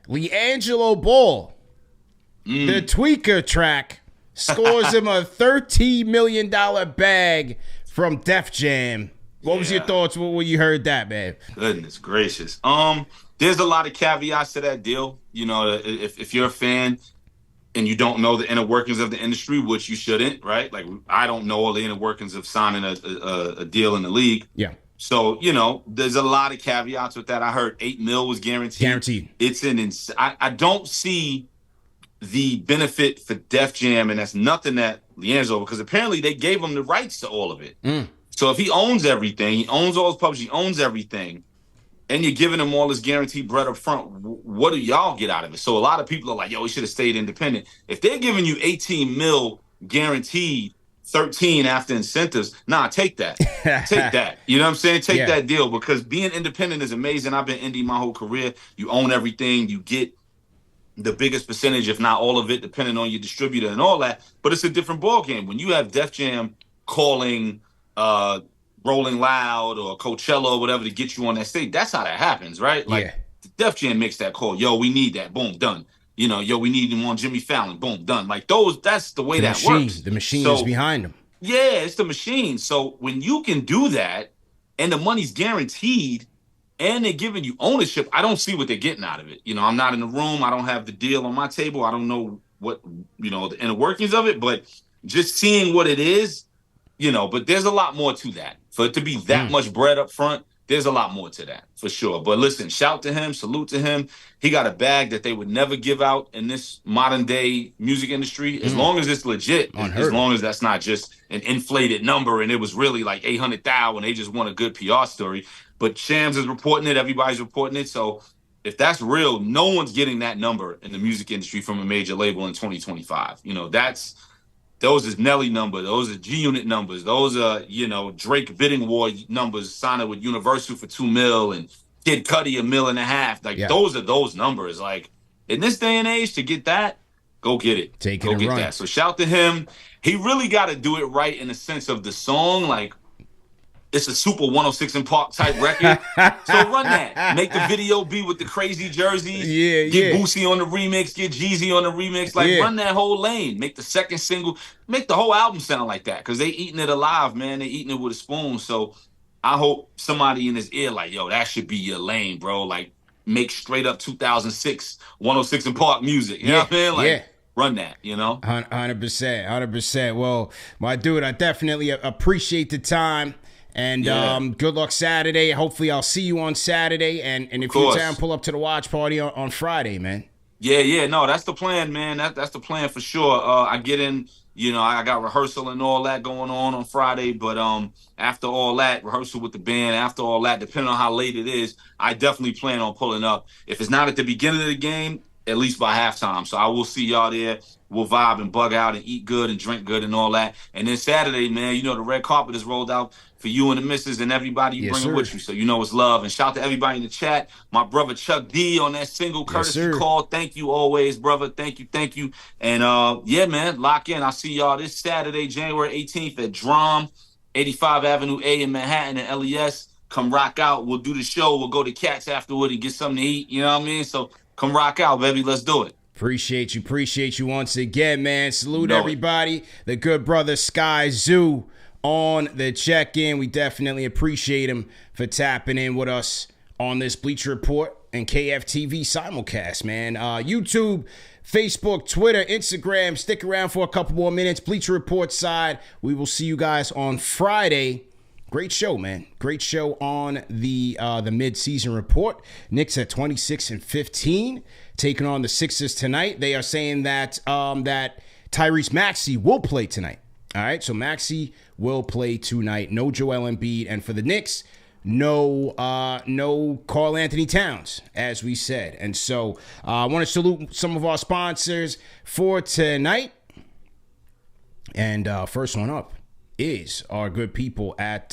LiAngelo Ball, the Tweaker track, scores him a $13 million bag from Def Jam. What was your thoughts when you heard that, man? Goodness gracious. There's a lot of caveats to that deal. If you're a fan and you don't know the inner workings of the industry, which you shouldn't, right? Like, I don't know all the inner workings of signing a deal in the league. Yeah. So, there's a lot of caveats with that. I heard $8 million was guaranteed. It's I don't see the benefit for Def Jam, and that's nothing that LiAngelo, because apparently they gave him the rights to all of it. So if he owns everything, he owns all his publishers, he owns everything, and you're giving him all this guaranteed bread up front, what do y'all get out of it? So a lot of people are like, yo, he should have stayed independent. If they're giving you 18 mil guaranteed, 13 after incentives, take that. Take that. You know what I'm saying? Take that deal, because being independent is amazing. I've been indie my whole career. You own everything. You get the biggest percentage, if not all of it, depending on your distributor and all that. But it's a different ballgame. When you have Def Jam calling Rolling Loud or Coachella or whatever to get you on that stage, that's how that happens, right? Like, Def Jam makes that call. Yo, we need that. Boom, done. Yo, we need him on Jimmy Fallon. Boom, done. Like, that's the way that works. The machine is behind them. Yeah, it's the machine. So when you can do that, and the money's guaranteed, and they're giving you ownership, I don't see what they're getting out of it. You know, I'm not in the room. I don't have the deal on my table. I don't know what, you know, the inner workings of it, but just seeing what it is, you know, but there's a lot more to that. For it to be that much bread up front, there's a lot more to that, for sure. But listen, shout to him, salute to him. He got a bag that they would never give out in this modern day music industry, as long as it's legit, as long as that's not just an inflated number and it was really like 800,000 and they just want a good PR story. But Shams is reporting it, everybody's reporting it. So if that's real, no one's getting that number in the music industry from a major label in 2025. You know, those is Nelly numbers. Those are G-Unit numbers. Those are, you know, Drake bidding war numbers, signing with Universal for $2 million and Kid Cudi $1.5 million. Like, those are those numbers. Like, in this day and age, to get that, go get it. Take it and go get run. that. So shout to him. He really got to do it right in the sense of the song. Like, it's a super 106 in Park type record. So run that. Make the video be with the crazy jerseys. Get Boosie on the remix. Get Jeezy on the remix. Like, run that whole lane. Make the second single. Make the whole album sound like that. Because they eating it alive, man. They eating it with a spoon. So I hope somebody in his ear like, yo, that should be your lane, bro. Like, make straight up 2006 106 in Park music. You know what I mean? Like, run that, you know? 100%. Well, my dude, I definitely appreciate the time. And good luck Saturday. Hopefully I'll see you on Saturday. And if you're down, pull up to the watch party on Friday, man. Yeah. No, that's the plan, man. That's the plan for sure. I get in, you know, I got rehearsal and all that going on Friday. But after all that, rehearsal with the band, after all that, depending on how late it is, I definitely plan on pulling up. If it's not at the beginning of the game, at least by halftime. So I will see y'all there. We'll vibe and bug out and eat good and drink good and all that. And then Saturday, man, you know, the red carpet is rolled out for you and the missus and everybody you bring with you. So you know it's love. And shout to everybody in the chat. My brother Chuck D on that single courtesy call. Thank you always, brother. Thank you. And yeah, man, lock in. I'll see y'all this Saturday, January 18th at Drum, 85 Avenue A in Manhattan and LES. Come rock out. We'll do the show. We'll go to Cats afterward and get something to eat. You know what I mean? So come rock out, baby. Let's do it. Appreciate you once again, man. Salute everybody. The good brother Sky Zoo on the check-in. We definitely appreciate him for tapping in with us on this Bleacher Report and KFTV simulcast, man. YouTube, Facebook, Twitter, Instagram. Stick around for a couple more minutes. Bleacher Report side. We will see you guys on Friday. Great show, man. Great show on the mid-season report. Knicks at 26-15, taking on the Sixers tonight. They are saying that that Tyrese Maxey will play tonight. All right, so Maxey will play tonight. No Joel Embiid, and for the Knicks, no Karl Anthony Towns, as we said. And so I want to salute some of our sponsors for tonight. And first one up is our good people at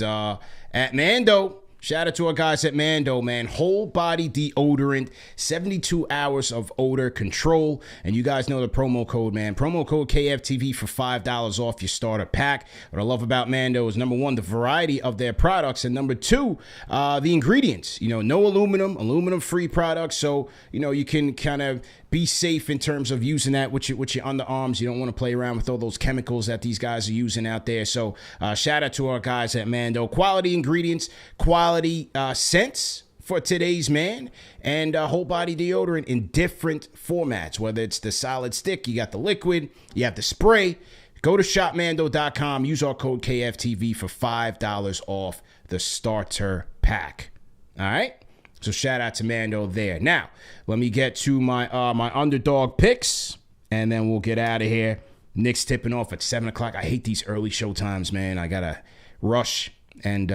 Mando. Shout out to our guys at Mando, man. Whole body deodorant, 72 hours of odor control. And you guys know the promo code, man. Promo code KFTV for $5 off your starter pack. What I love about Mando is, number one, the variety of their products. And number two, the ingredients. You know, no aluminum-free products. So, you know, you can kind of be safe in terms of using that with your underarms. You don't want to play around with all those chemicals that these guys are using out there. So shout out to our guys at Mando. Quality ingredients, quality scents for today's man, and whole body deodorant in different formats, whether it's the solid stick, you got the liquid, you have the spray. Go to shopmando.com. Use our code KFTV for $5 off the starter pack. All right? So shout out to Mando there. Now, let me get to my my underdog picks, and then we'll get out of here. Knicks tipping off at 7 o'clock. I hate these early show times, man. I got to rush and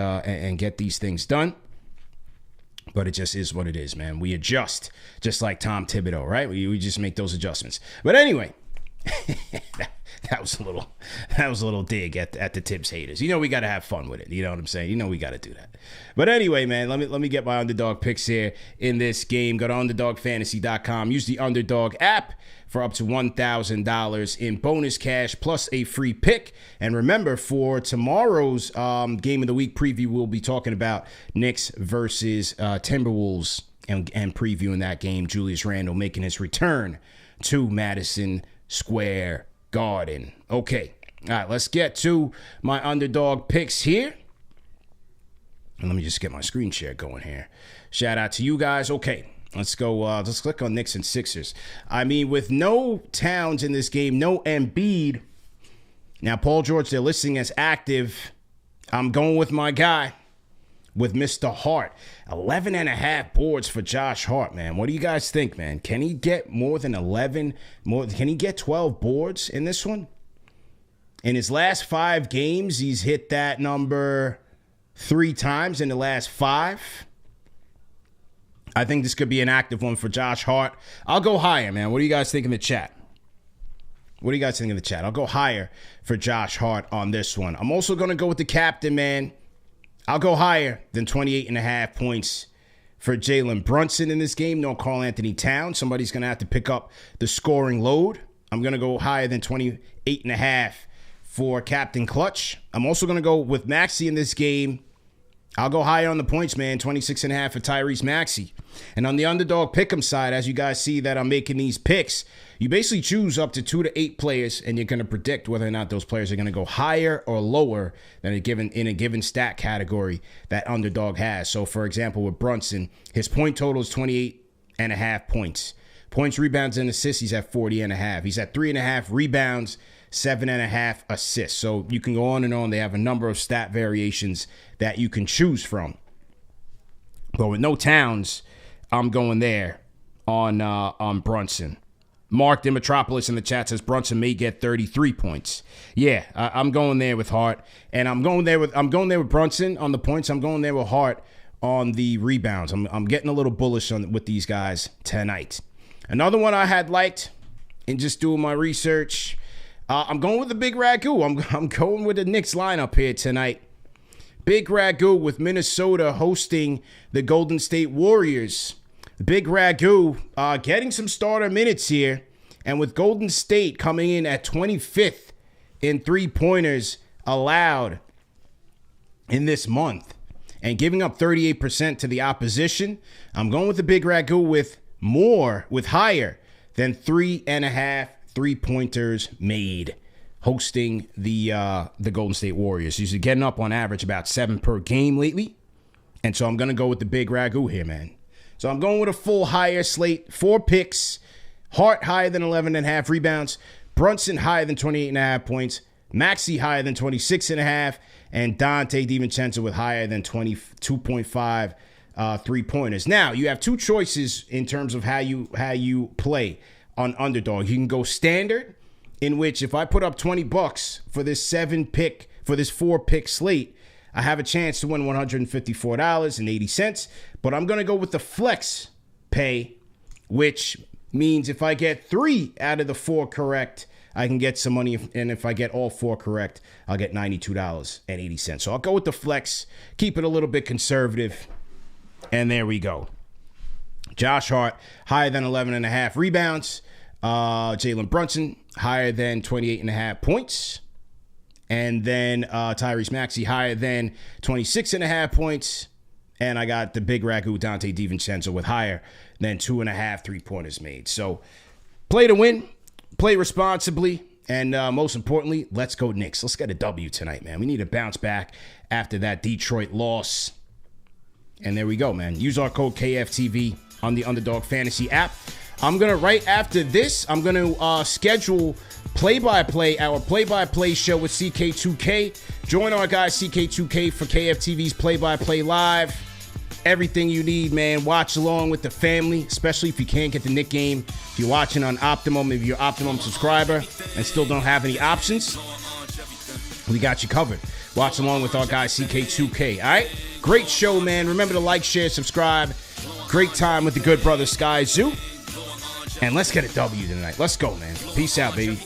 get these things done. But it just is what it is, man. We adjust, just like Tom Thibodeau, right? We just make those adjustments. But anyway, that was a little dig at the Tibbs haters. You know we got to have fun with it. You know what I'm saying? You know we got to do that. But anyway, man, let me get my underdog picks here in this game. Go to UnderdogFantasy.com. Use the Underdog app for up to $1,000 in bonus cash plus a free pick. And remember, for tomorrow's Game of the Week preview, we'll be talking about Knicks versus Timberwolves and previewing that game. Julius Randle making his return to Madison Square Garden. Okay. All right, let's get to my underdog picks here. And let me just get my screen share going here. Shout out to you guys. Okay, let's go. Let's click on Knicks and Sixers. I mean, with no Towns in this game, no Embiid. Now, Paul George, they're listing as active. I'm going with my guy, with Mr. Hart. 11.5 boards for Josh Hart, man. What do you guys think, man? Can he get more than 11? Can he get 12 boards in this one? In his last 5 games, he's hit that number 3 times in the last 5. I think this could be an active one for Josh Hart. I'll go higher, man. What do you guys think in the chat? What do you guys think in the chat? I'll go higher for Josh Hart on this one. I'm also going to go with the captain, man. I'll go higher than 28.5 points for Jalen Brunson in this game. No Karl-Anthony Towns. Somebody's going to have to pick up the scoring load. I'm going to go higher than 28.5 for Captain Clutch. I'm also going to go with Maxey in this game. I'll go higher on the points, man. 26.5 for Tyrese Maxey. And on the Underdog pick'em side, as you guys see that I'm making these picks, you basically choose up to 2 to 8 players, and you're going to predict whether or not those players are going to go higher or lower than in a given stat category that Underdog has. So, for example, with Brunson, his point total is 28.5 points. Points, rebounds, and assists, he's at 40.5. He's at 3.5 rebounds, 7.5 assists. So you can go on and on. They have a number of stat variations that you can choose from. But with no Towns, I'm going there on Brunson. Mark Dimitropolis in the chat says Brunson may get 33 points. Yeah, I'm going there with Hart, and I'm going there with Brunson on the points. I'm going there with Hart on the rebounds. I'm getting a little bullish with these guys tonight. Another one I had liked in just doing my research. I'm going with the Big Ragu. I'm going with the Knicks lineup here tonight. Big Ragu with Minnesota hosting the Golden State Warriors. Big Ragu getting some starter minutes here. And with Golden State coming in at 25th in three-pointers allowed in this month and giving up 38% to the opposition, I'm going with the Big Ragu with higher than 3.5 three-pointers made hosting the Golden State Warriors. He's getting up on average about 7 per game lately. And so I'm going to go with the Big Ragu here, man. So I'm going with a full higher slate. 4 picks. Hart higher than 11.5 rebounds. Brunson higher than 28.5 points. Maxey higher than 26.5. And Dante DiVincenzo with higher than 22.5 three-pointers. Now, you have 2 choices in terms of how you play on Underdog. You can go standard, in which if I put up $20 for this 4-pick slate, I have a chance to win $154.80. But I'm going to go with the flex pay, which means if I get 3 out of the 4 correct, I can get some money. And if I get all 4 correct, I'll get $92.80. So I'll go with the flex, keep it a little bit conservative. And there we go. Josh Hart, higher than 11.5 rebounds. Jalen Brunson, higher than 28.5 points. And then Tyrese Maxey, higher than 26.5 points. And I got the Big Ragu, Dante DiVincenzo, with higher than 2.5 three-pointers made. So play to win, play responsibly, and most importantly, let's go Knicks. Let's get a W tonight, man. We need to bounce back after that Detroit loss. And there we go, man. Use our code KFTV on the Underdog Fantasy app. I'm going to, right after this, I'm going to schedule our play-by-play show with CK2K. Join our guy CK2K for KFTV's play-by-play live. Everything you need, man. Watch along with the family, especially if you can't get the Knick game. If you're watching on Optimum, if you're an Optimum subscriber and still don't have any options, we got you covered. Watch along with our guy CK2K, all right? Great show, man. Remember to like, share, subscribe. Great time with the good brother Sky Zoo. And let's get a W tonight. Let's go, man. Peace out, baby.